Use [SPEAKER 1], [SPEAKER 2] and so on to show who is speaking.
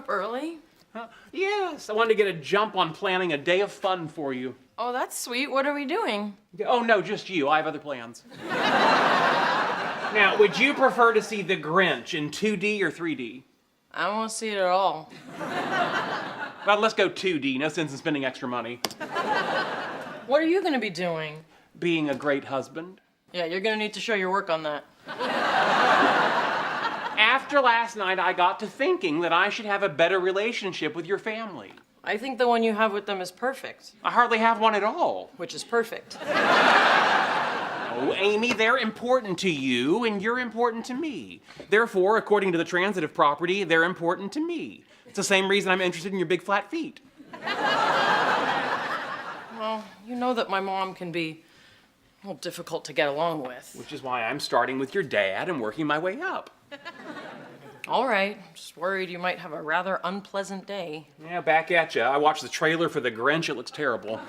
[SPEAKER 1] early?
[SPEAKER 2] Yes, I wanted to get a jump on planning a day of fun for you.
[SPEAKER 1] Oh, that's sweet. What are we doing?
[SPEAKER 2] Oh, no, just you. I have other plans. Now, would you prefer to see The Grinch in 2D or 3D?
[SPEAKER 1] I don't want to see it at all.
[SPEAKER 2] Well, let's go 2D. No sense in spending extra money.
[SPEAKER 1] What are you going to be doing?
[SPEAKER 2] Being a great husband.
[SPEAKER 1] Yeah, you're going to need to show your work on that.
[SPEAKER 2] After last night, I got to thinking that I should have a better relationship with your family.
[SPEAKER 1] I think the one you have with them is perfect.
[SPEAKER 2] I hardly have one at all.
[SPEAKER 1] Which is perfect.
[SPEAKER 2] Oh, Amy, they're important to you, and you're important to me. Therefore, according to the transitive property, they're important to me. It's the same reason I'm interested in your big flat feet.
[SPEAKER 1] Well, you know that my mom can be a little difficult to get along with.
[SPEAKER 2] Which is why I'm starting with your dad and working my way up.
[SPEAKER 1] All right. Just worried you might have a rather unpleasant day.
[SPEAKER 2] Yeah, back at ya. I watched the trailer for The Grinch. It looks terrible.